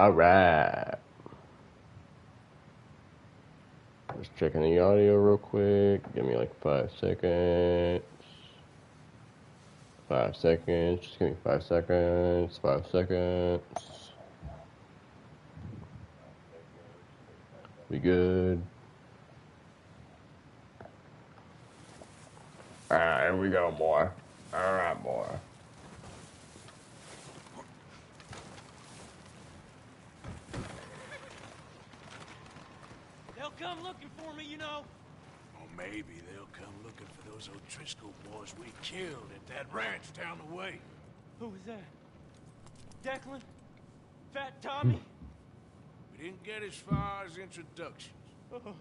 All right. Just checking the audio real quick. Give me like 5 seconds. 5 seconds. Just give me 5 seconds. 5 seconds. We good. Alright, here we go, boy. Alright, boy. They'll come looking for me, you know. Or maybe they'll come looking for those O'Driscoll boys we killed at that ranch down the way. Who was that? Declan? Fat Tommy? We didn't get as far as introductions. Oh.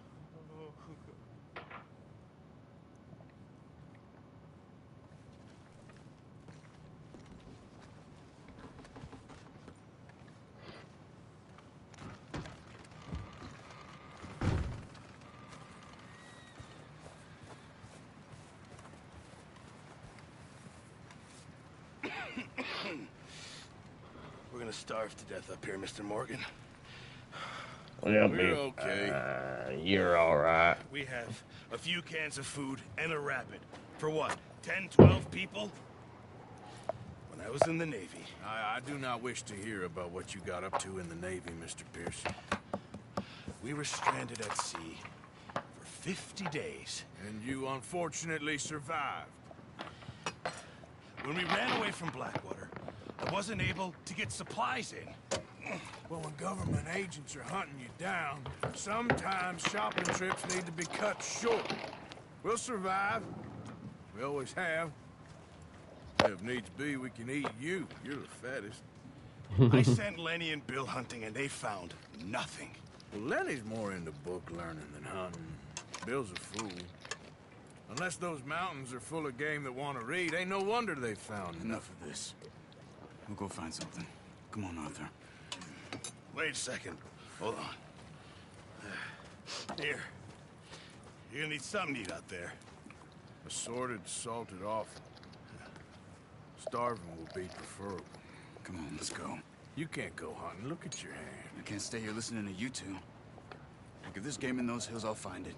We're gonna starve to death up here, Mr. Morgan. Yeah, We're okay. You're alright. We have a few cans of food and a rapid. For what, 10, 12 people? When I was in the Navy. I do not wish to hear about what you got up to in the Navy, Mr. Pearson. We were stranded at sea for 50 days. And you unfortunately survived. When we ran away from Blackwater, I wasn't able to get supplies in. Well, when government agents are hunting you down, sometimes shopping trips need to be cut short. We'll survive. We always have. If needs be, we can eat you. You're the fattest. I sent Lenny and Bill hunting, and they found nothing. Well, Lenny's more into book learning than hunting. Bill's a fool. Unless those mountains are full of game that want to read, ain't no wonder they found Enough of this. We'll go find something. Come on, Arthur. Wait a second. Hold on. Here. You're gonna need something to eat out there. Assorted, salted offal. Starving will be preferable. Come on, let's go. You can't go hunting. Look at your hand. I can't stay here listening to you two. Look, if there's game in those hills, I'll find it.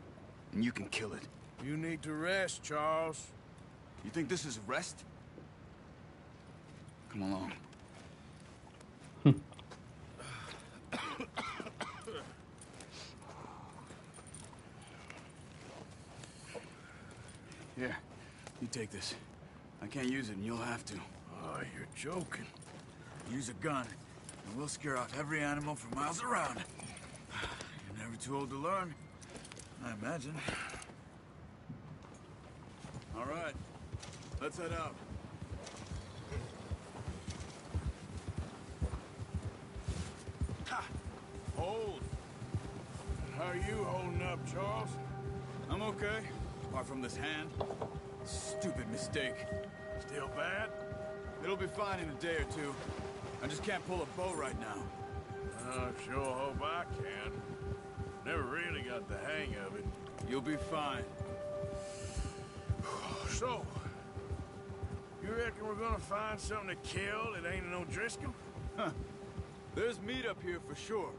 And you can kill it. You need to rest, Charles. You think this is rest? Come along. Here, you take this. I can't use it, and you'll have to. Oh, you're joking. Use a gun, and we'll scare out every animal for miles around. You're never too old to learn, I imagine. All right, let's head out. Ha! Hold. How are you holding up, Charles? I'm okay, apart from this hand. Stupid mistake. Still bad? It'll be fine in a day or two. I just can't pull a bow right now. I sure hope I can. Never really got the hang of it. You'll be fine. So, you reckon we're gonna find something to kill that ain't an O'Driscoll? Huh. There's meat up here for sure.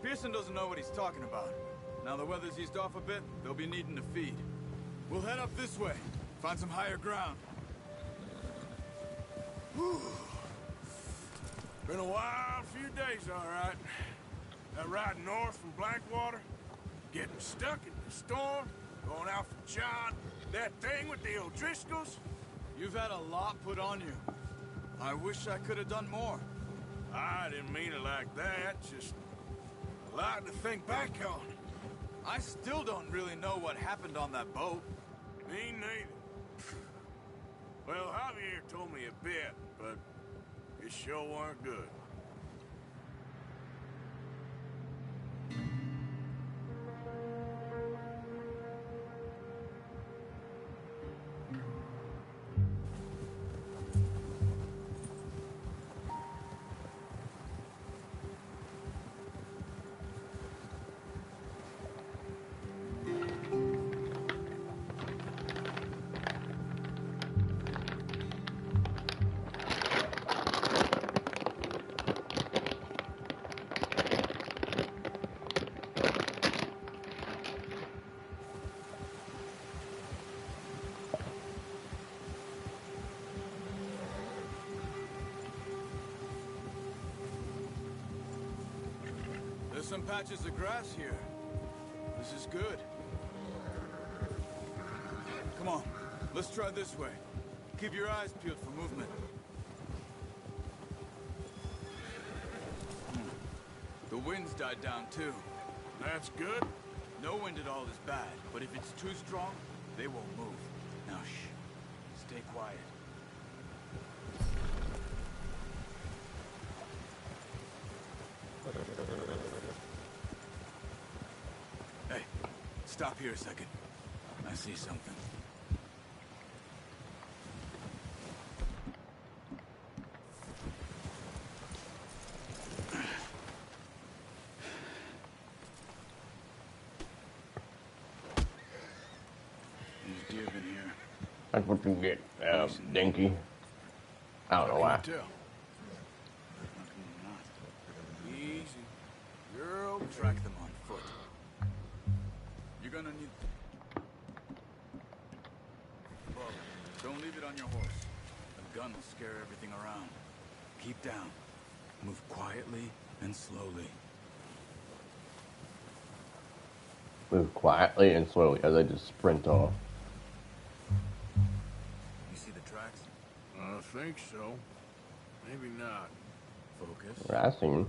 Pearson doesn't know what he's talking about. Now the weather's eased off a bit, they'll be needing to feed. We'll head up this way, find some higher ground. Whew. Been a wild few days, all right. That ride north from Blackwater, getting stuck in the storm, going out for John, that thing with the O'Driscolls. You've had a lot put on you. I wish I could have done more. I didn't mean it like that, just a lot to think back on. I still don't really know what happened on that boat. Me neither. Well, Javier told me a bit, but it sure weren't good. some patches of grass here. This is good. Come on, let's try this way. Keep your eyes peeled for movement. The wind's died down too. That's good. No wind at all is bad, but if it's too strong, they won't move. Now shh, stay quiet. Hey, stop here a second. I see something. These deer been here. That's what you get, Dinky. I don't know why. Tell. Easy. You're okay. Track them on foot. You're gonna need... Whoa, don't leave it on your horse. A gun will scare everything around. Keep down. Move quietly and slowly. Move quietly and slowly as I just sprint off. You see the tracks? I think so. Maybe not. Focus. I seen him.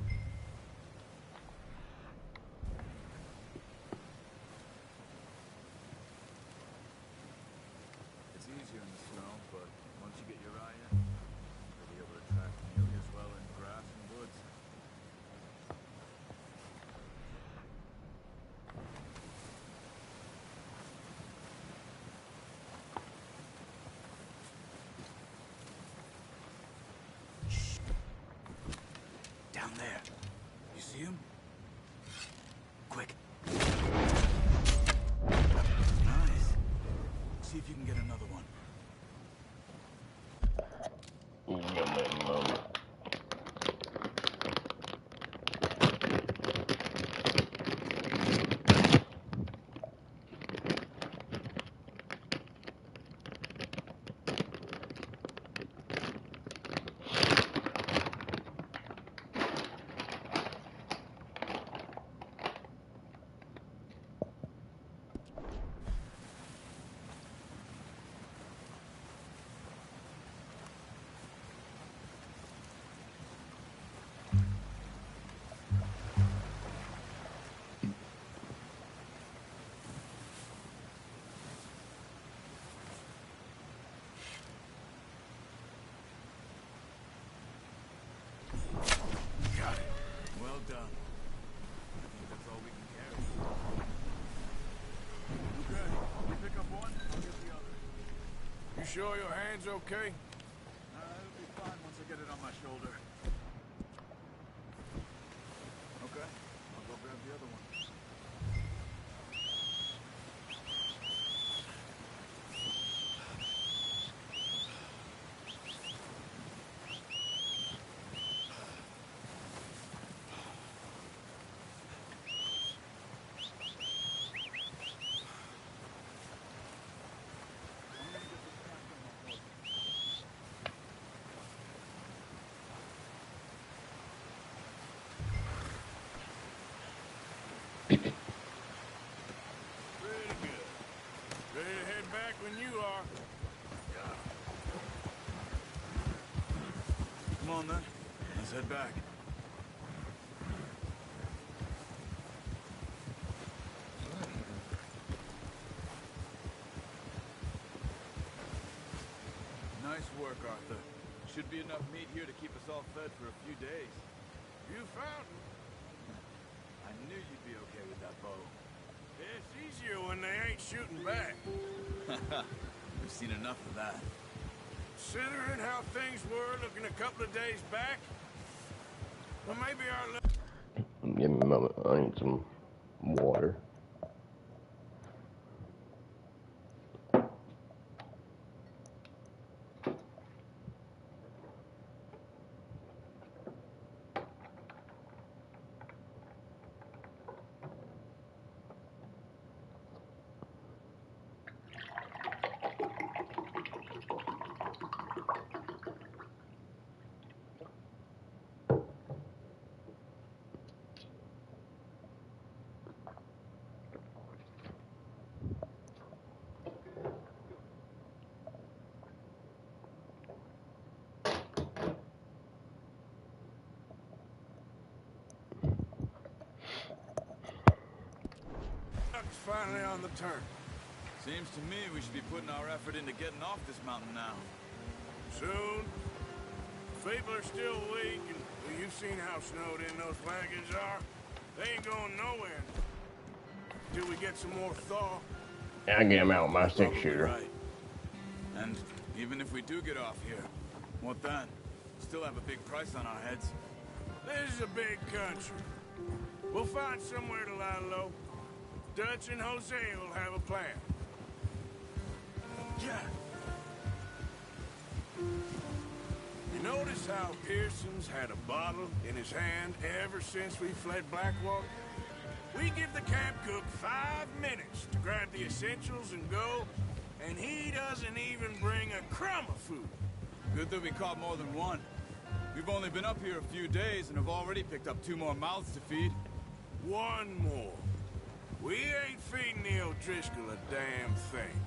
It's easier in the snow, but once you get your eye in, you'll be able to track nearly as well in grass and woods. Down there. You see him? Quick. Nice. See if you can get another one. Got it. Well done. I think that's all we can carry. Okay, you pick up one, I'll get the other. You sure your hand's okay? It'll be fine once I get it on my shoulder. Okay, I'll go grab the other one. Pretty good. Ready to head back when you are. Come on then, let's head back. Nice work, Arthur. Should be enough meat here to keep us all fed for a few days. You found him. I knew you'd be okay with that bow. It's easier when they ain't shooting back. We've seen enough of that. Considering how things were looking a couple of days back, well, maybe our... Give me a moment. I need some water. finally on the turn. Seems to me we should be putting our effort into getting off this mountain now. Soon. People are still weak, and well, you've seen how snowed in those wagons are. They ain't going nowhere until we get some more thaw. I get him out with my Probably 6-shooter. right. And even if we do get off here, what then? Still have a big price on our heads. This is a big country. We'll find somewhere to lie low. Dutch and Jose will have a plan. Yeah. You notice how Pearson's had a bottle in his hand ever since we fled Blackwater? We give the camp cook 5 minutes to grab the essentials and go, and he doesn't even bring a crumb of food. Good that we caught more than one. We've only been up here a few days and have already picked up 2 more mouths to feed. 1 more. We ain't feeding the O'Driscoll a damn thing.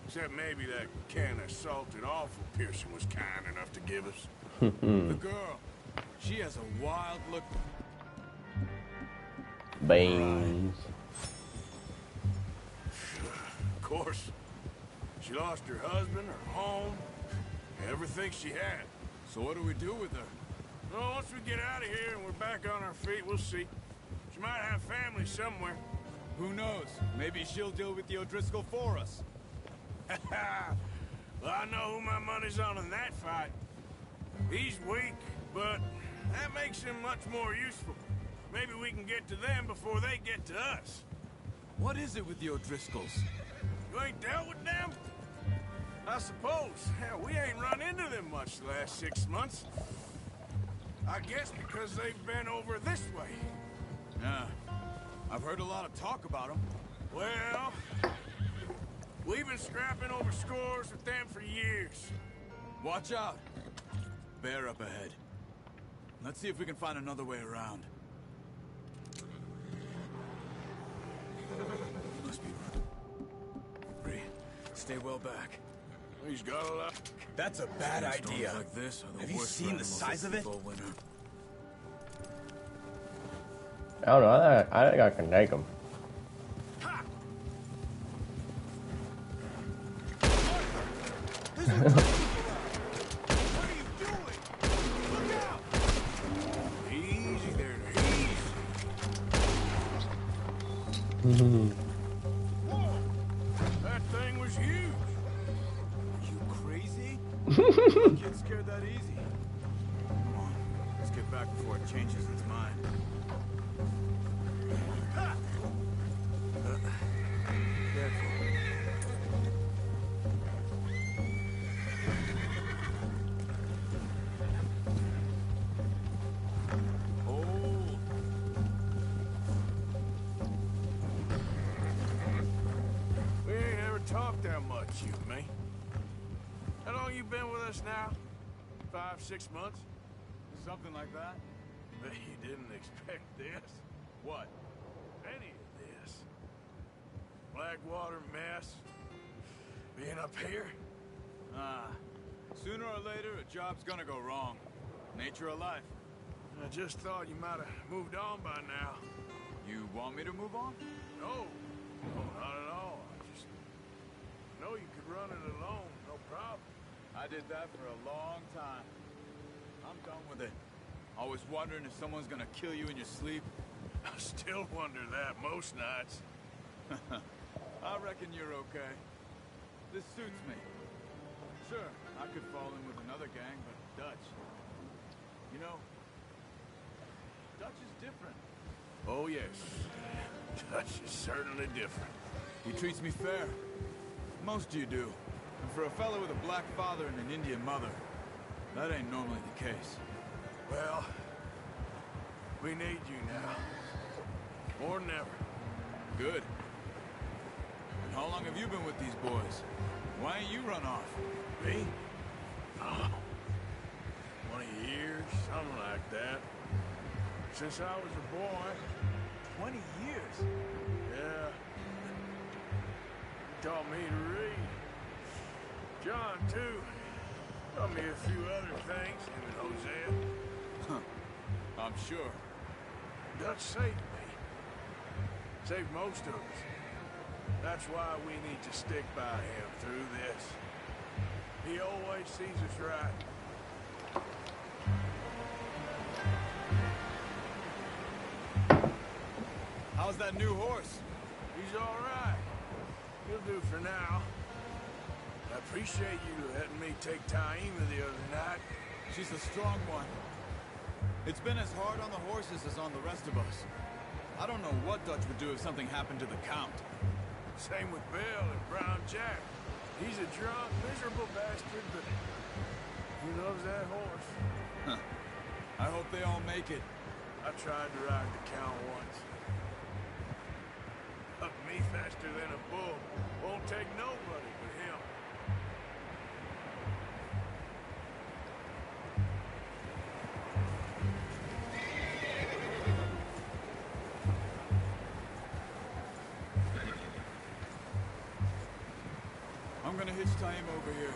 Except maybe that can of salted offal Pearson was kind enough to give us. The girl, she has a wild look. Beans. Of course, she lost her husband, her home, everything she had. So what do we do with her? Well, once we get out of here and we're back on our feet, we'll see. She might have family somewhere. Who knows? Maybe she'll deal with the O'Driscoll for us. Well, I know who my money's on in that fight. He's weak, but that makes him much more useful. Maybe we can get to them before they get to us. What is it with the O'Driscolls? You ain't dealt with them? I suppose. Hell, we ain't run into them much the last 6 months. I guess because they've been over this way. Yeah. I've heard a lot of talk about them. Well, we've been scrapping over scores with them for years. Watch out. Bear up ahead. Let's see if we can find another way around. Must be right. Bree, stay well back. He's got a lot. That's a bad Storms idea. like this are the Have you worst seen for the animals size of this it? full winter. I don't know. I think I can take him. What are you doing? Look out! Easy there, easy. Whoa! That thing was huge. You crazy? Don't get scared that easy. Come on, let's get back before it changes its mind. Ha! Careful. Oh, We ain't ever talked that much, you and me. How long you been with us now? 5, 6 months? something like that? Bet you didn't expect this. What? Any of this. Blackwater mess. Being up here. Sooner or later, a job's gonna go wrong. Nature of life. I just thought you might have moved on by now. You want me to move on? No. No, not at all. I just know you could run it alone, no problem. I did that for a long time. I'm done with it. Always wondering if someone's gonna kill you in your sleep. I still wonder that most nights. I reckon you're okay. This suits me. Sure, I could fall in with another gang, but Dutch. You know, Dutch is different. Oh, yes. Dutch is certainly different. He treats me fair. Most you do. And for a fellow with a black father and an Indian mother, that ain't normally the case. Well, we need you now. More than ever. Good. And how long have you been with these boys? Why ain't you run off? Me? Oh, 20 years, something like that. Since I was a boy. 20 years? Yeah. He taught me to read. John, too. Taught me a few other things, him and Hosea. I'm sure. Dutch saved me. Saved most of us. That's why we need to stick by him through this. He always sees us right. How's that new horse? He's all right. He'll do for now. I appreciate you letting me take Taima the other night. She's a strong one. It's been as hard on the horses as on the rest of us. I don't know what Dutch would do if something happened to the Count. Same with Bill and Brown Jack. He's a drunk, miserable bastard, but he loves that horse. Huh. I hope they all make it. I tried to ride the Count once. Up me faster than a bull. Won't take nobody but him. I'm gonna hitch Taima over here.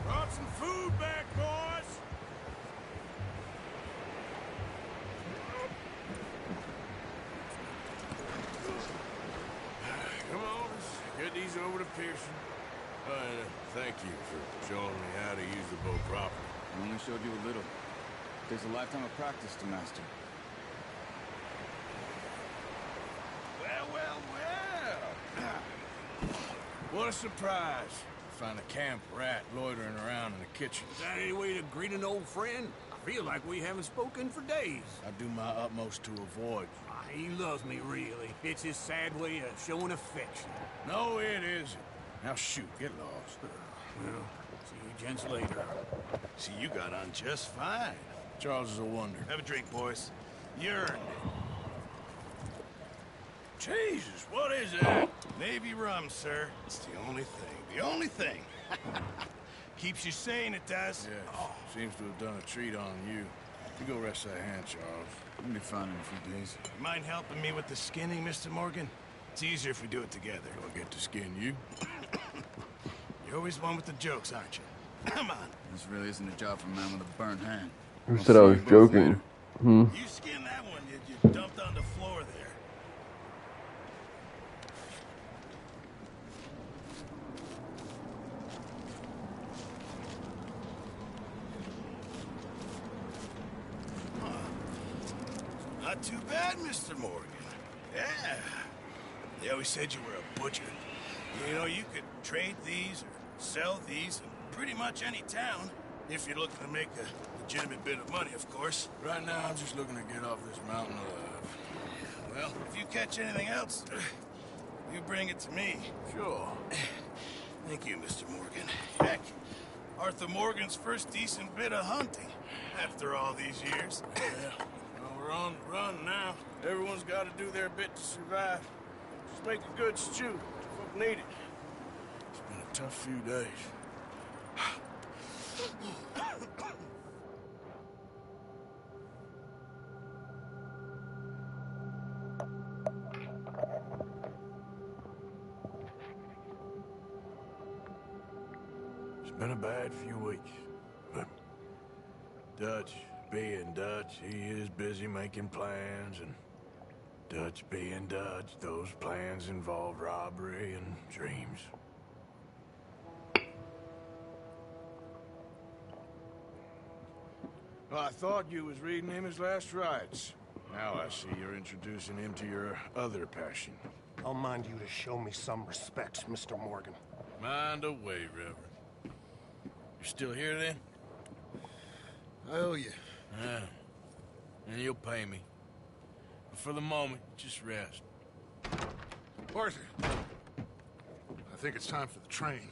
Brought some food back, boys! Come on, let's get these over to Pearson. Thank you for showing me how to use the boat properly. I only showed you a little. There's a lifetime of practice to master. Well, well, well! What a surprise. Find a camp rat loitering around in the kitchen. Is that any way to greet an old friend? I feel like we haven't spoken for days. I do my utmost to avoid. He loves me, really. It's his sad way of showing affection. No, it isn't. Now shoot, get lost. Well, see you gents later. See, you got on just fine. Charles is a wonder. Have a drink, boys. You earned it. Jesus, what is that? Navy rum, sir. It's the only thing. The only thing. Keeps you sane, it does. Yes, seems to have done a treat on you. You go rest that hand, Charles. We'll be fine in a few days. You mind helping me with the skinning, Mr. Morgan? It's easier if we do it together. Do I get to skin you? You're always one with the jokes, aren't you? Come on. This really isn't a job for a man with a burnt hand. Who said I was joking? You skinned that one you dumped on the floor there. Not too bad, Mr. Morgan. Yeah. They always said you were a butcher. You know, you could trade these or sell these in pretty much any town, if you're looking to make a legitimate bit of money, of course. Right now, I'm just looking to get off this mountain alive. Well, if you catch anything else, you bring it to me. Sure. Thank you, Mr. Morgan. Heck, Arthur Morgan's first decent bit of hunting after all these years. Yeah. Well, we're on the run now. Everyone's got to do their bit to survive. Just make a good stew. Folk need it. It's been a tough few days. It's been a bad few weeks, but Dutch being Dutch, he is busy making plans, and Dutch being Dutch, those plans involve robbery and dreams. Well, I thought you was reading him his last rites. Now I see you're introducing him to your other passion. I'll mind you to show me some respect, Mr. Morgan. Mind away, Reverend. You're still here, then? I owe you. Yeah. And you'll pay me. But for the moment, just rest. Arthur, I think it's time for the train.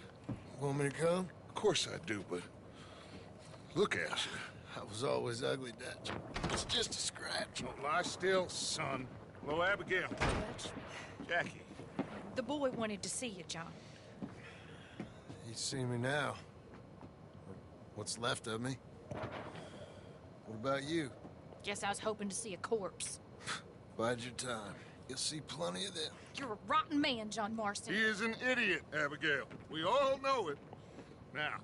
Want me to come? Of course I do, but look at you. I was always ugly, Dutch. It's just a scratch. Don't lie still, son. Hello, Abigail. Jackie. The boy wanted to see you, John. You see me now. What's left of me? What about you? Guess I was hoping to see a corpse. Bide your time. You'll see plenty of them. You're a rotten man, John Marston. He is an idiot, Abigail. We all know it. Now,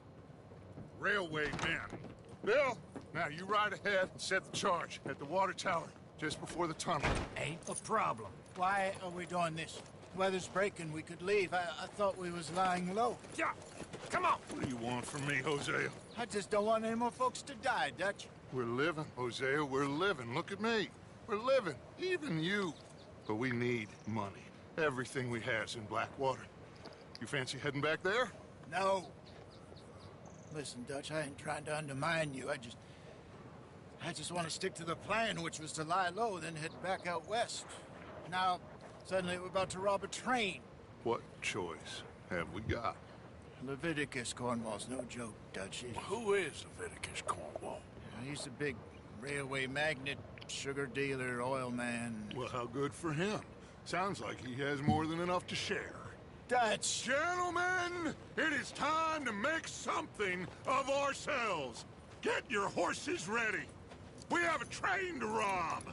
railway men. Bill, now you ride ahead and set the charge at the water tower just before the tunnel. Ain't a problem. Why are we doing this? Weather's breaking. We could leave. I thought we was lying low. Yeah, come on. What do you want from me, Hosea? I just don't want any more folks to die, Dutch. We're living, Hosea, we're living. Look at me. We're living, even you. But we need money. Everything we have's in Blackwater. You fancy heading back there? No. Listen, Dutch, I ain't trying to undermine you. I just want to stick to the plan, which was to lie low, then head back out west. Now, suddenly we're about to rob a train. What choice have we got? Leviticus Cornwall's no joke, Dutch. Who is Leviticus Cornwall? He's a big railway magnate, sugar dealer, oil man. Well, how good for him. Sounds like he has more than enough to share. Dutch! Gentlemen, it is time to make something of ourselves. Get your horses ready. We have a train to rob.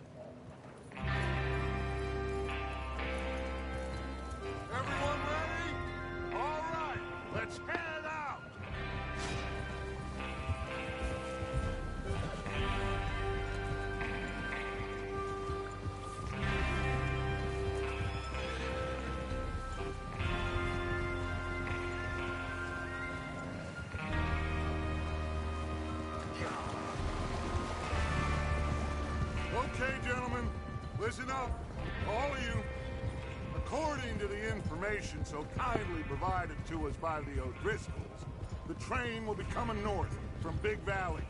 Everyone ready? All right, let's head out. Okay, gentlemen, listen up, all of you. According to the information so kindly provided to us by the O'Driscolls, the train will be coming north from Big Valley.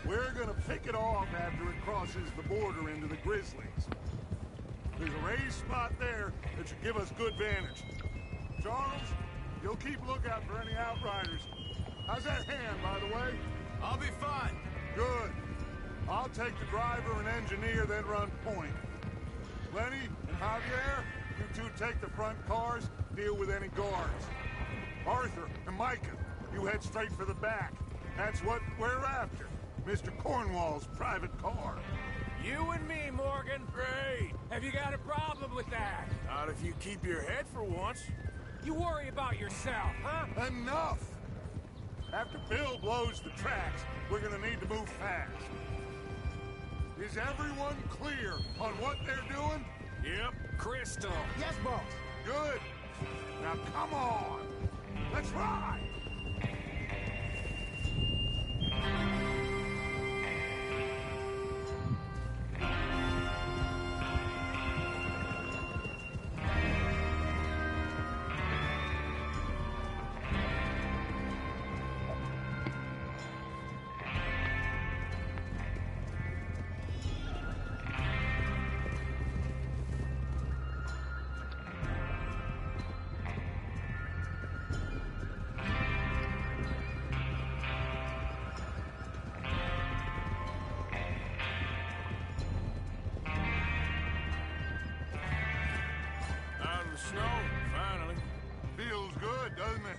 We're gonna pick it off after it crosses the border into the Grizzlies. There's a raised spot there that should give us good vantage. Charles, you'll keep lookout for any outriders. How's that hand, by the way? I'll be fine. Good. I'll take the driver and engineer, then run point. Lenny and Javier, you two take the front cars, deal with any guards. Arthur and Micah, you head straight for the back. That's what we're after. Mr. Cornwall's private car. You and me, Morgan. Great. Have you got a problem with that? Not if you keep your head for once. You worry about yourself, huh? Enough! After Bill blows the tracks, we're gonna need to move fast. Is everyone clear on what they're doing? Yep. Crystal. Yes, boss. Good. Now come on. Let's ride. Snow, finally. Feels good, doesn't it?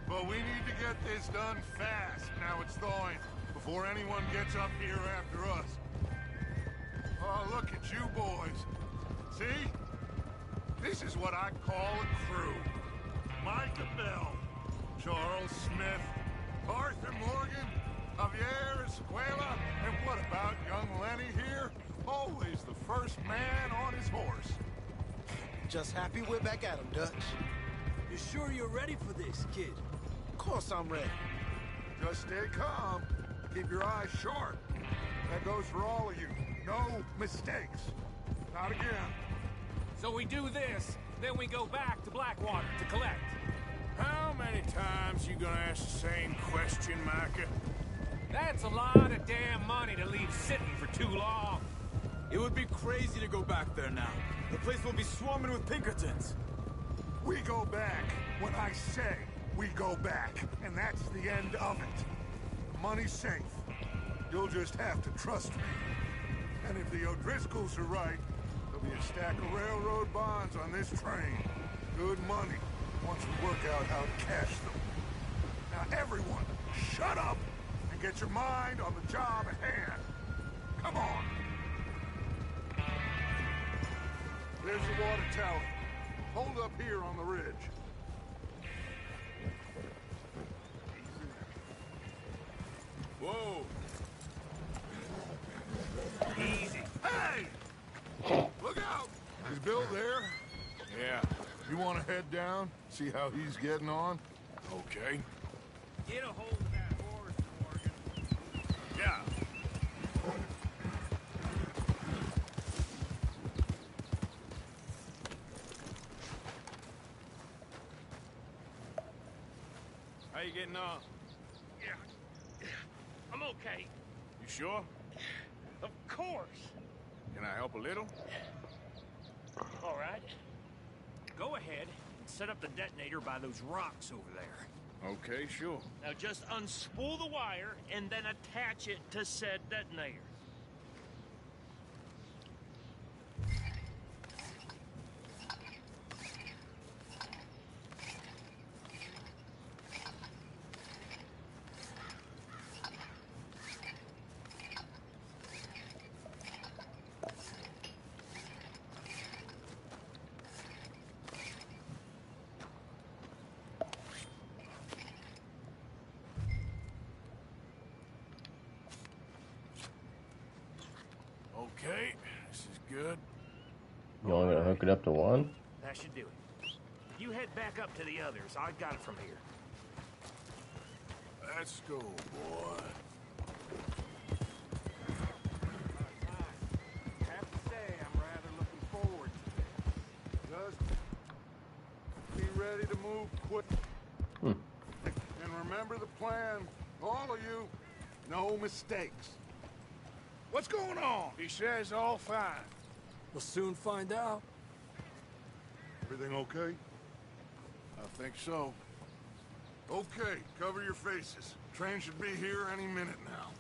But we need to get this done fast. Now it's thawing, before anyone gets up here after us. Oh, look at you boys. See? This is what I call a crew. Micah Bell, Charles Smith, Arthur Morgan, Javier Escuela, and what about young Lenny here? Always the first man on his horse. Just happy we're back at him, Dutch. You sure you're ready for this, kid? Of course I'm ready. Just stay calm. Keep your eyes sharp. That goes for all of you. No mistakes. Not again. So we do this, then we go back to Blackwater to collect. How many times you gonna ask the same question, Micah? That's a lot of damn money to leave sitting for too long. It would be crazy to go back there now. The place will be swarming with Pinkertons. We go back when I say we go back, and that's the end of it. The money's safe. You'll just have to trust me. And if the O'Driscolls are right, there'll be a stack of railroad bonds on this train. Good money, once we work out how to cash them. Now everyone, shut up and get your mind on the job at hand. Come on. There's the water tower. Hold up here on the ridge. Whoa. Easy. Hey! Look out! There's Bill there? Yeah. You want to head down, see how he's getting on? Okay. Get a hold of that horse, Morgan. Yeah. How you getting on? Yeah. I'm okay. You sure? Of course. Can I help a little? All right. Go ahead and set up the detonator by those rocks over there. Okay, sure. Now just unspool the wire and then attach it to said detonator. Okay, this is good. You only gonna hook it up to one? That should do it. You head back up to the others. I got it from here. Let's go, boy. I have to say, I'm rather looking forward to it. Just be ready to move quick. And remember the plan, all of you. No mistakes. What's going on? He says all fine. We'll soon find out. Everything okay? I think so. Okay, cover your faces. Train should be here any minute now.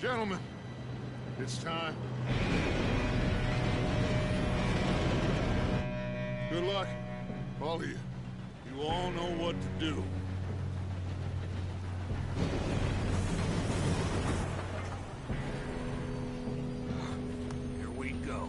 Gentlemen, it's time. Good luck, all of you. You all know what to do. Here we go.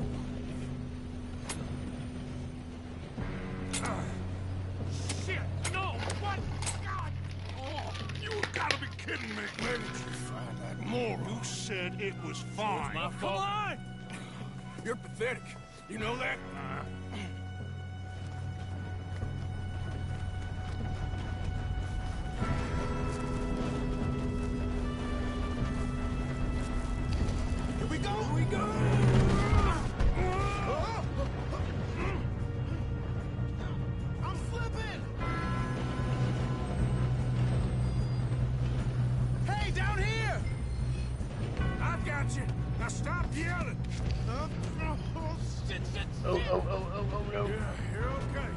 Shit! No! What? God! Oh, you gotta be kidding me. Where did you find that moron? You said it was fine. My fault. Come on! You're pathetic. You know that? Here we go! Here we go! I'm slipping! Hey, down here! I've got you. Now stop yelling. Shit, shit, Oh, shit! oh, oh, oh, oh, no. Yeah, you're okay.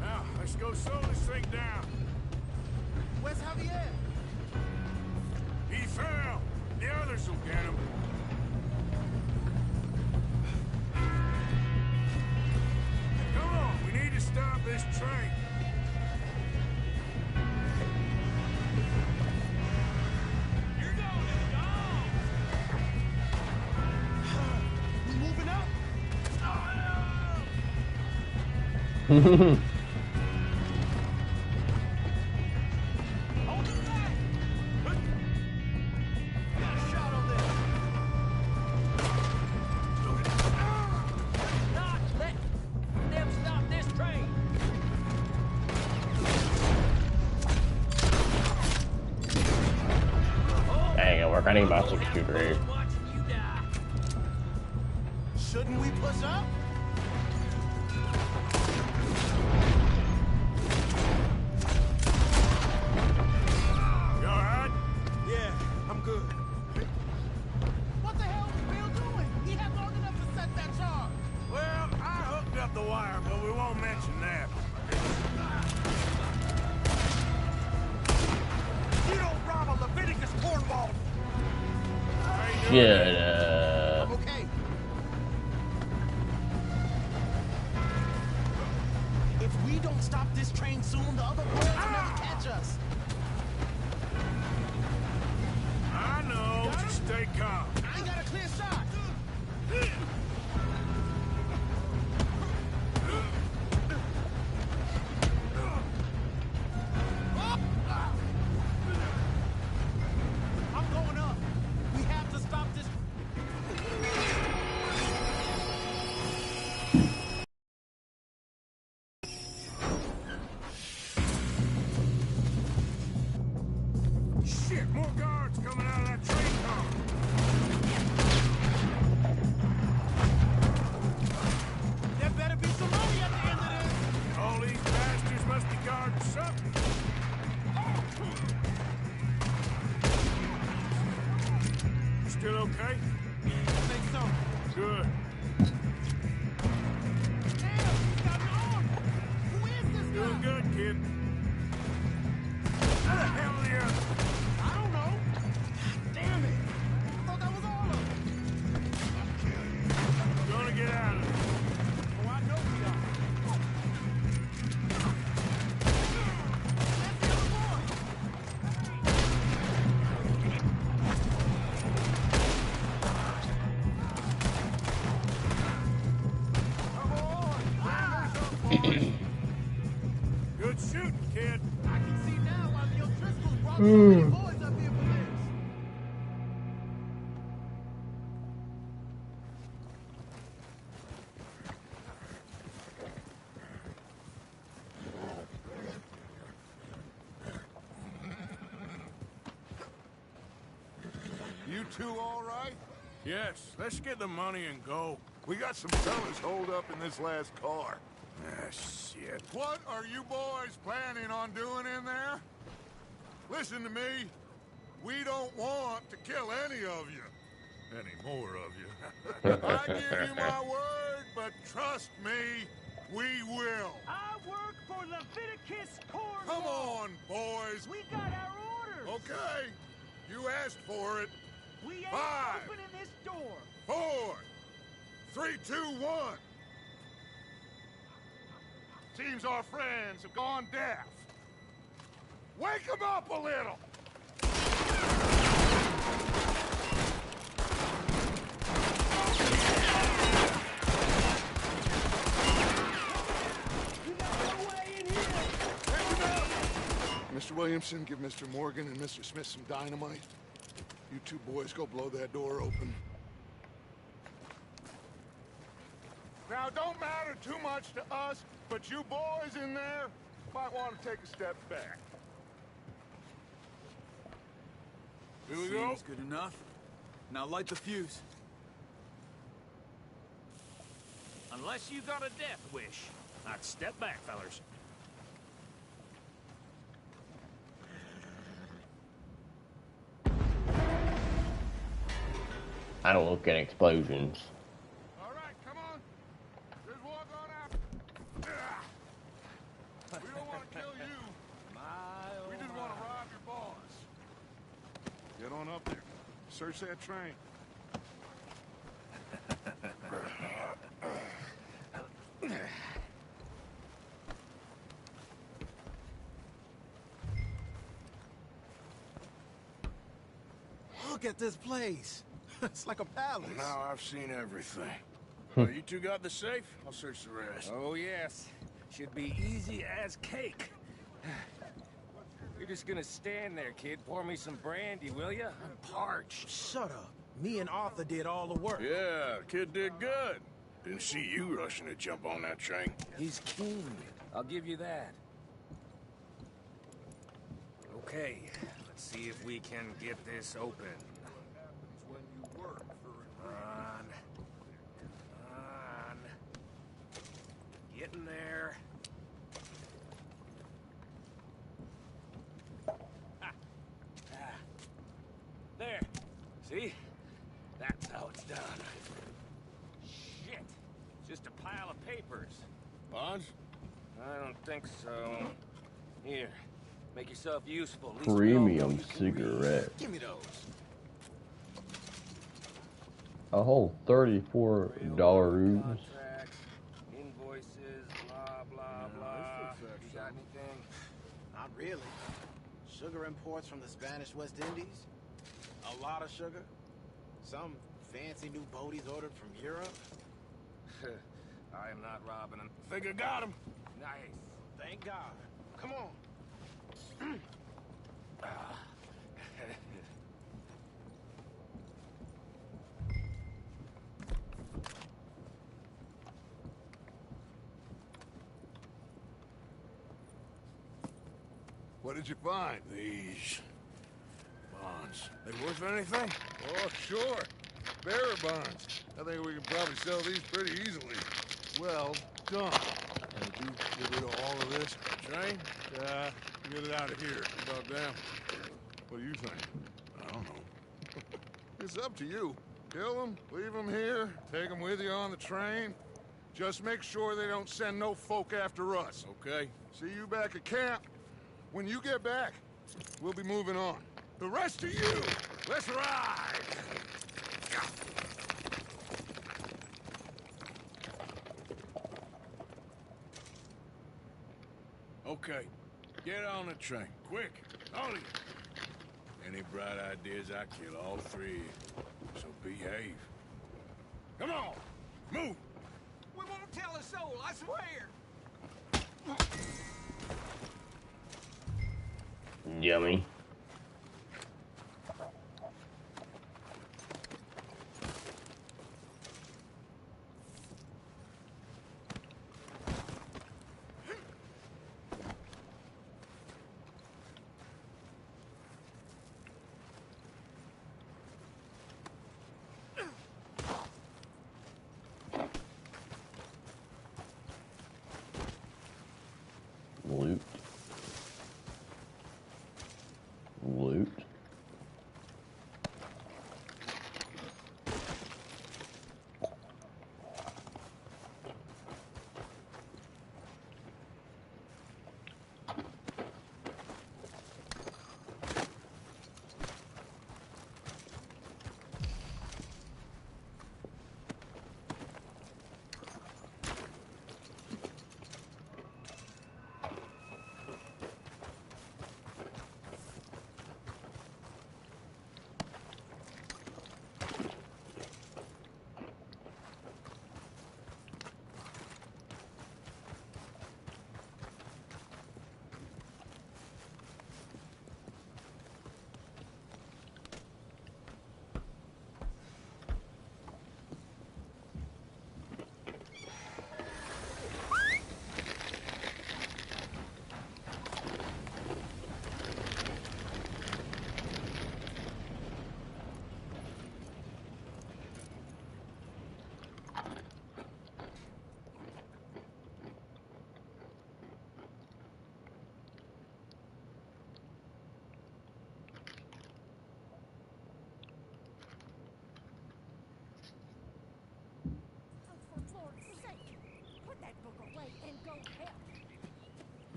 Now, let's go slow this thing down. Where's Javier? He fell. The others will get him. Come on, we need to stop this train. You're going down! We moving up? Hold the line! Got a shot on there. Not let them stop this train! That ain't gonna work. I need my 6-shooter here. Watching you die. Shouldn't we push up? You all right? Yeah, I'm good. What the hell is Bill doing? He had long enough to set that charge. Well, I hooked up the wire, but we won't mention that. You don't rob a Leviticus cornball. Shut up. I'm okay. If we don't stop this train soon, the other boys will never catch us. I know. Just stay calm. I ain't got a clear shot. Shit, more guards coming out of that train car. There better be some money at the end of this. All these bastards must be guarding something. Still okay? I think so. Good. Damn, he's got an arm. Who is this Doing guy? good, kid. How the hell are the others? I don't know. Damn it. I thought that was all of them. Gonna get out of it. Oh, I know we are. That's the other boy. Good shooting, kid. I can see now why the O'Driscolls brought so many boys up here for this. You two all right? Yes, let's get the money and go. We got some fellas holed up in this last car. Ah, shit. What are you boys planning on doing in there? Listen to me. We don't want to kill any of you. Any more of you. I give you my word, but trust me, we will. I work for Leviticus Corps. Come on, boys. We got our orders. Okay. You asked for it. We ain't 5, opening this door. 4, 3, 2, 1. Seems our friends have gone deaf. Wake them up a little! Mr. Williamson, give Mr. Morgan and Mr. Smith some dynamite. You two boys go blow that door open. Now, it don't matter too much to us, but you boys in there might want to take a step back. Here we go. Seems good enough. Now light the fuse. Unless you got a death wish, I'd step back, fellers. I don't look at explosions. All right, come on. There's one going out. We don't want to kill you. We just want to rob your boss. Get on up there. Search that train. Look at this place. It's like a palace. Now I've seen everything. Well, you two got the safe? I'll search the rest. Oh, yes. Should be easy as cake. You're just gonna stand there, kid. Pour me some brandy, will ya? I'm parched. Shut up. Me and Arthur did all the work. Yeah, the kid did good. Didn't see you rushing to jump on that train. He's keen. I'll give you that. Okay, let's see if we can get this open. When you work for On. On. Getting there. There. See? That's how it's done. Shit. Just a pile of papers. Bonds? I don't think so. Here. Make yourself useful. At least we all know Premium you can read. cigarette. Give me those. A whole $34 rooms. Contracts, invoices, blah, blah, blah. You got anything? Not really. Sugar imports from the Spanish West Indies. A lot of sugar. Some fancy new boaties ordered from Europe. I am not robbing him. Figure got him. Nice. Thank God. Come on. What did you find? These. bonds. They worth anything? Oh, sure. Bearer bonds. I think we can probably sell these pretty easily. Well done. And you get rid of all of this train? Get it out of here. About damn. What do you think? I don't know. It's up to you. Kill them, leave them here, take them with you on the train. Just make sure they don't send no folk after us. Okay. See you back at camp. When you get back, we'll be moving on. The rest of you, let's ride! Okay. Get on the train. Quick. All of you. Any bright ideas, I kill all three. So behave. Come on! Move! We won't tell a soul, I swear! Yummy. Loot. Loot.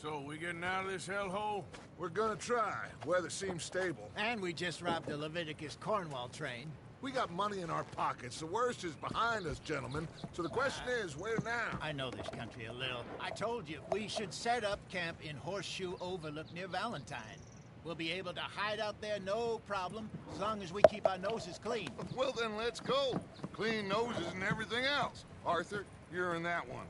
So, we getting out of this hellhole? We're gonna try. Weather seems stable. And we just robbed the Leviticus Cornwall train. We got money in our pockets. The worst is behind us, gentlemen. So the question is, where now? I know this country a little. I told you, we should set up camp in Horseshoe Overlook near Valentine. We'll be able to hide out there no problem, as long as we keep our noses clean. Well then, let's go. Clean noses and everything else. Arthur, you're in that one.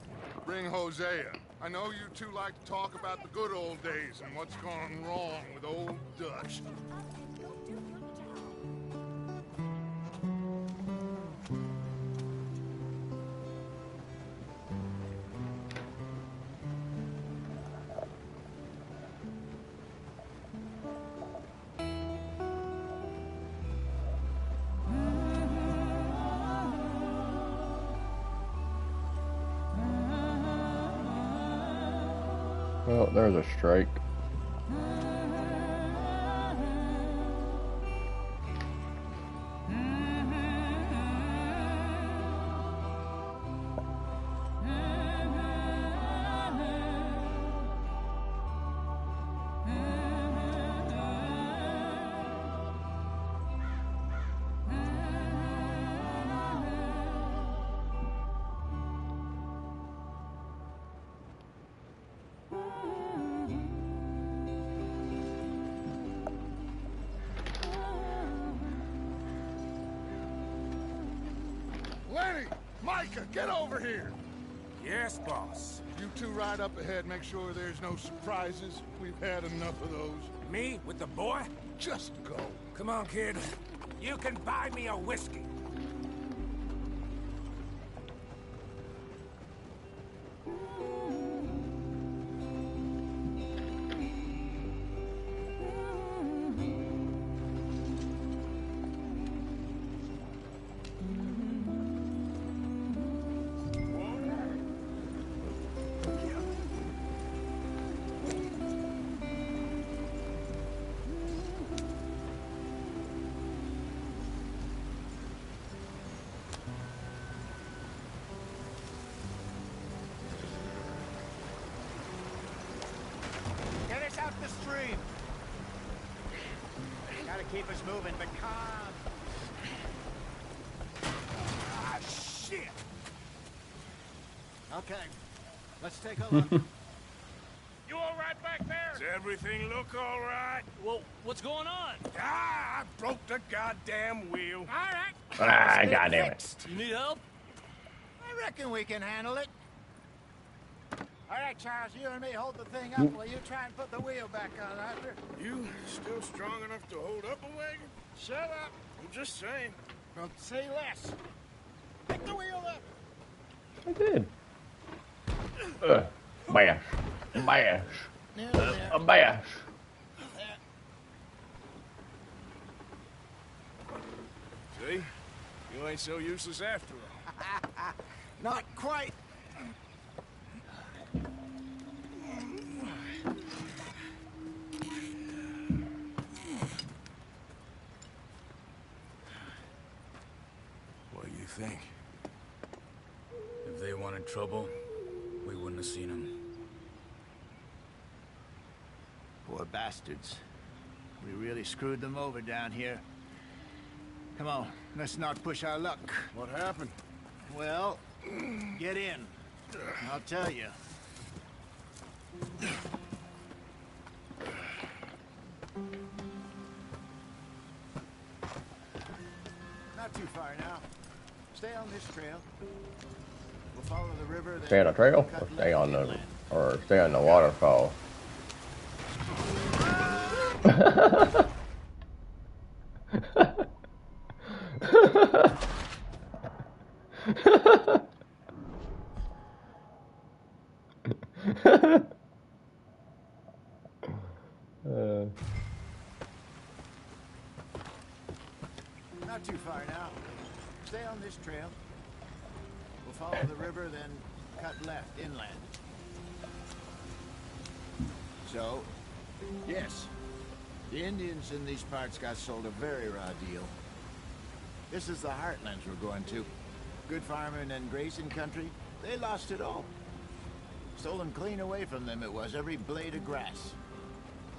Bring Hosea. I know you two like to talk about the good old days and what's gone wrong with old Dutch. Well, there's a strike. Lenny! Micah, get over here! Yes, boss. You two ride up ahead, make sure there's no surprises. We've had enough of those. Me with the boy? Just go. Come on, kid. You can buy me a whiskey. keep us moving, but calm. Ah, shit! Okay, let's take a look. You all right back there? Does everything look all right? Well, what's going on? Ah, I broke the goddamn wheel. All right. Ah, goddamn it. You need help? I reckon we can handle it. All right, Charles, you and me hold the thing up while you try and put the wheel back on, Arthur. You still strong enough to hold up a wagon? Shut up. I'm just saying. Well, say less. Pick the wheel up. I did. Bash. Bash. Nearly there. A bash. See? You ain't so useless after all. Not quite. What do you think? If they wanted trouble, we wouldn't have seen them. Poor bastards. We really screwed them over down here. Come on, let's not push our luck. What happened? Well, get in. I'll tell you. Not too far now. Stay on this trail. We'll follow the river. Then Stay on the trail cut or stay on the inland. stay on the waterfall. Not too far now. Stay on this trail. We'll follow the river, then cut left inland. So, yes, the Indians in these parts got sold a very raw deal. This is the heartlands we're going to. Good farming and grazing country, they lost it all. Stolen clean away from them it was, every blade of grass.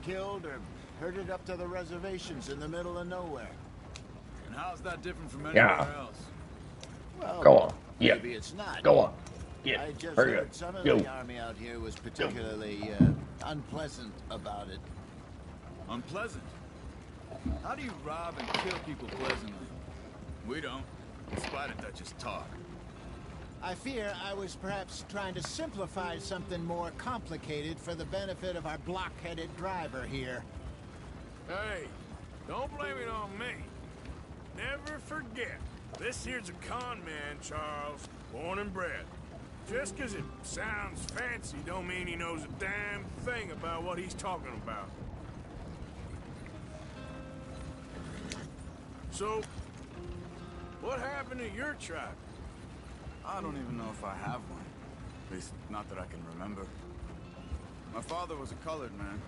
Killed or herded up to the reservations in the middle of nowhere. And how's that different from anywhere Yeah. else? Well, Go on. Yeah. maybe it's not. Go on. Yeah. I just Hurry heard up. some of Go. the army out here was particularly unpleasant about it. Unpleasant? How do you rob and kill people pleasantly? We don't. Despite it, that's just talk. I fear I was perhaps trying to simplify something more complicated for the benefit of our block-headed driver here. Hey, don't blame it on me. Never forget, this here's a con man, Charles, born and bred. Just 'cause it sounds fancy don't mean he knows a damn thing about what he's talking about. So, what happened to your tribe? I don't even know if I have one. At least, not that I can remember. My father was a colored man.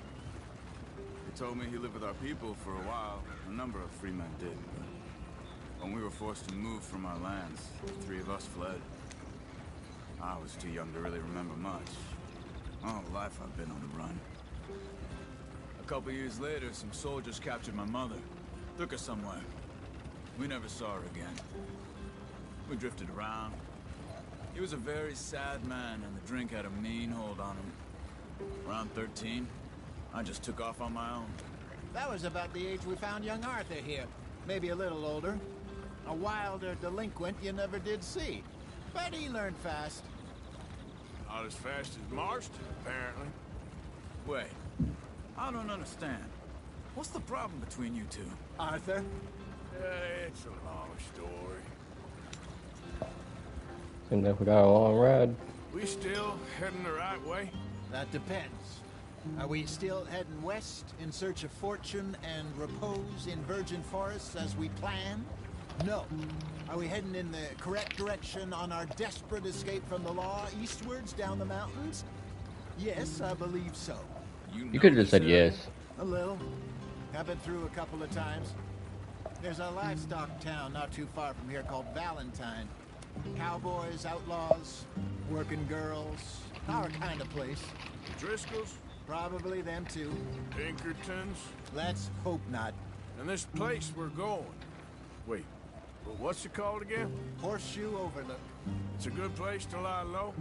He told me he lived with our people for a while. A number of free men did, but when we were forced to move from our lands, the three of us fled. I was too young to really remember much. My whole life I've been on the run. A couple years later, some soldiers captured my mother. Took her somewhere. We never saw her again. We drifted around. He was a very sad man, and the drink had a mean hold on him. Around 13, I just took off on my own. That was about the age we found young Arthur here. Maybe a little older. A wilder delinquent you never did see. But he learned fast. Not as fast as Marston, apparently. Wait, I don't understand. What's the problem between you two? Arthur? It's a long story. Seems like we got a long ride. We still heading the right way? That depends. Are we still heading west in search of fortune and repose in virgin forests as we planned? No. Are we heading in the correct direction on our desperate escape from the law eastwards down the mountains? Yes, I believe so. You could have just said yes. A little. I've been through a couple of times. There's a livestock town not too far from here called Valentine. Cowboys, outlaws, working girls, our kind of place. Driscolls? Probably them too. Pinkertons? Let's hope not. And this place we're going. Wait, well, what's it called again? Horseshoe Overlook. It's a good place to lie low?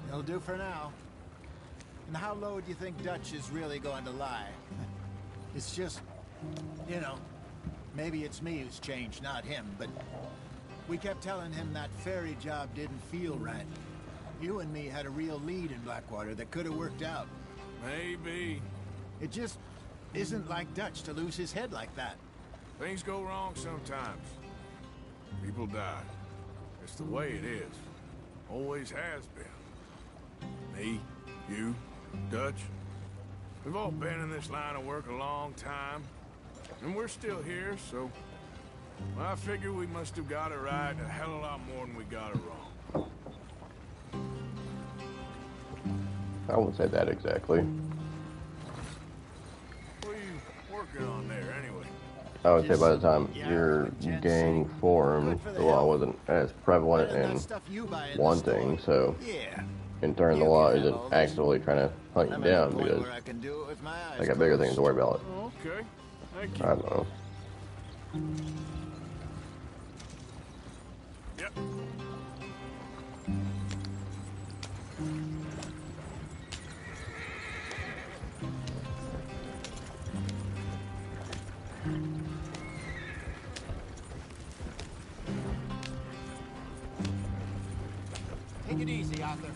It'll do for now. And how low do you think Dutch is really going to lie? It's just, you know, maybe it's me who's changed, not him, but we kept telling him that ferry job didn't feel right. You and me had a real lead in Blackwater that could have worked out. Maybe. It just isn't like Dutch to lose his head like that. Things go wrong sometimes. People die. It's the way it is. Always has been. Me, you, Dutch. We've all been in this line of work a long time. And we're still here, so... I figure we must have got it right a hell of a lot more than we got it wrong. I won't say that exactly. What are you working on there, anyway? I would say by the time your gang formed, the law wasn't as prevalent in one thing, so in turn the law isn't actively trying to hunt you down because they got bigger things to worry about. Okay, thank you. I don't know. Yep. Take it easy, Arthur.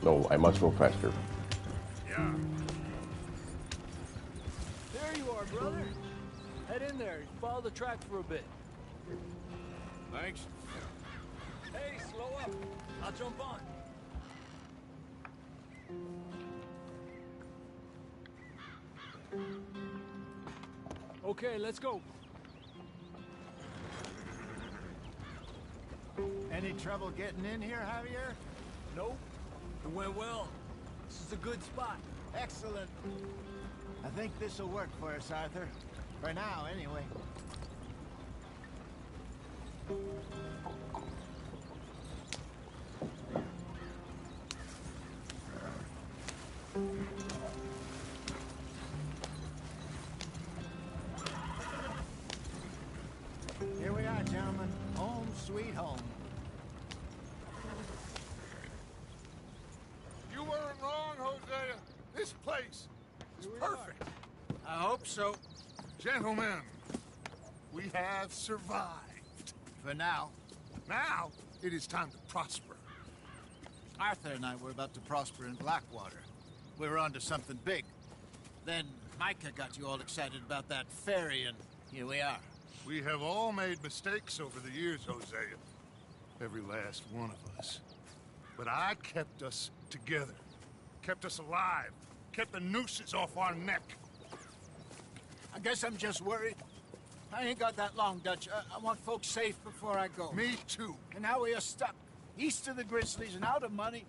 No, I must go faster. Yeah. There you are, brother. Head in there. Follow the track for a bit. Thanks. Hey, slow up. I'll jump on. Okay, let's go. Any trouble getting in here, Javier? Nope. It went well. This is a good spot. Excellent. I think this'll work for us, Arthur. For now, anyway. Here we are, gentlemen. Home sweet home. You weren't wrong, Hosea. This place is perfect. I hope so. Gentlemen, we have survived. For now. Now, it is time to prosper. Arthur and I were about to prosper in Blackwater. We were onto something big. Then Micah got you all excited about that ferry, and here we are. We have all made mistakes over the years, Hosea. Every last one of us. But I kept us together. Kept us alive. Kept the nooses off our neck. I guess I'm just worried. I ain't got that long, Dutch. I want folks safe before I go. Me too. And now we are stuck east of the Grizzlies and out of money.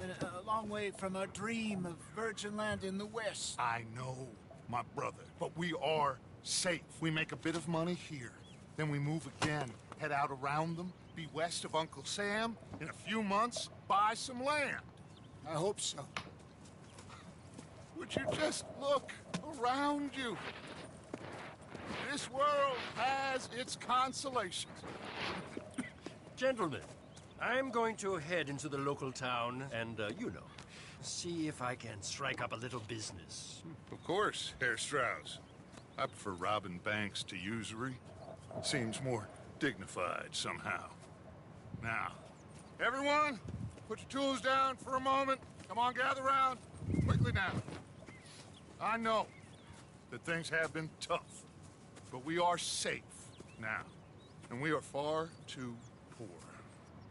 And a long way from our dream of virgin land in the west. I know, my brother. But we are safe. We make a bit of money here. Then we move again. Head out around them. Be west of Uncle Sam. In a few months, buy some land. I hope so. Would you just look around you? This world has its consolations. Gentlemen, I'm going to head into the local town and, you know, see if I can strike up a little business. Of course, Herr Strauss. I prefer robbing banks to usury. Seems more dignified somehow. Now, everyone, put your tools down for a moment. Come on, gather round. Quickly now. I know that things have been tough, but we are safe now, and we are far too poor.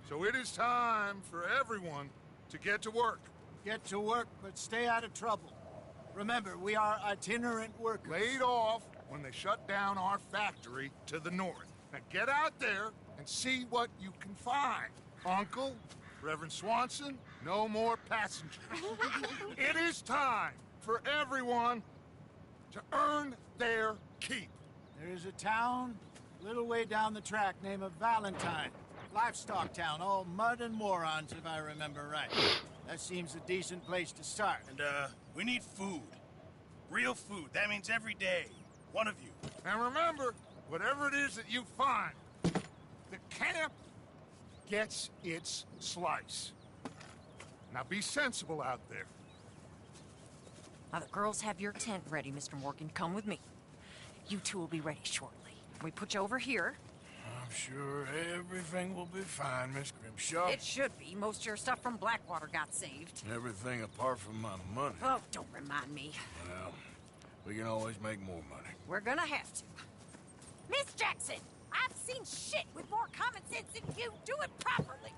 So it is time for everyone to get to work. Get to work, but stay out of trouble. Remember, we are itinerant workers. Laid off when they shut down our factory to the north. Now get out there and see what you can find. Uncle, Reverend Swanson, no more passengers. It is time for everyone to earn their keep. There is a town a little way down the track named Valentine. Livestock town, all mud and morons, if I remember right. That seems a decent place to start. And, we need food. Real food. That means every day. One of you. And remember, whatever it is that you find, the camp gets its slice. Now be sensible out there. Now the girls have your tent ready, Mr. Morgan. Come with me. You two will be ready shortly. We put you over here. I'm sure everything will be fine, Miss Grimshaw. It should be. Most of your stuff from Blackwater got saved. Everything apart from my money. Oh, don't remind me. Well, we can always make more money. We're gonna have to. Miss Jackson, I've seen shit with more common sense than you. Do it properly.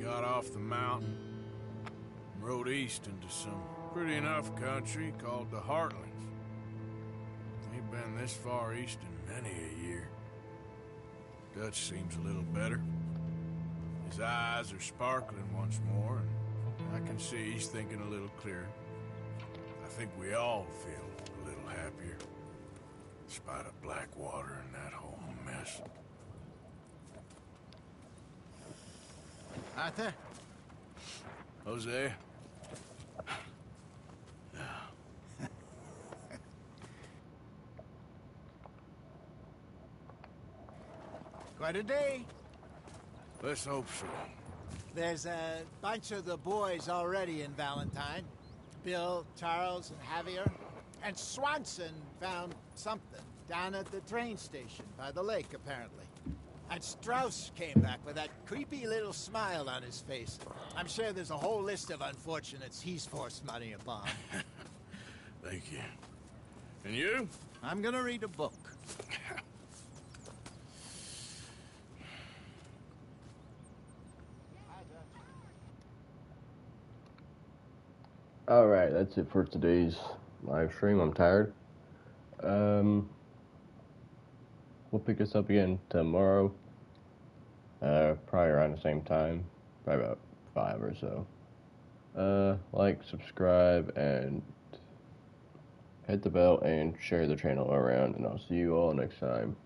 Got off the mountain, rode east into some pretty enough country called the Heartlands. Ain't been this far east in many a year. Dutch seems a little better. His eyes are sparkling once more, and I can see he's thinking a little clearer. I think we all feel a little happier, in spite of Blackwater and that whole mess. Arthur? Jose? Quite a day. Let's hope so. There's a bunch of the boys already in Valentine. Bill, Charles, and Javier. And Swanson found something down at the train station by the lake, apparently. And Strauss came back with that creepy little smile on his face. I'm sure there's a whole list of unfortunates he's forced money upon. Thank you. And you? I'm gonna read a book. Alright, that's it for today's live stream. I'm tired. We'll pick this up again tomorrow. Probably around the same time. Probably about 5 or so. Like, subscribe, and hit the bell and share the channel around. And I'll see you all next time.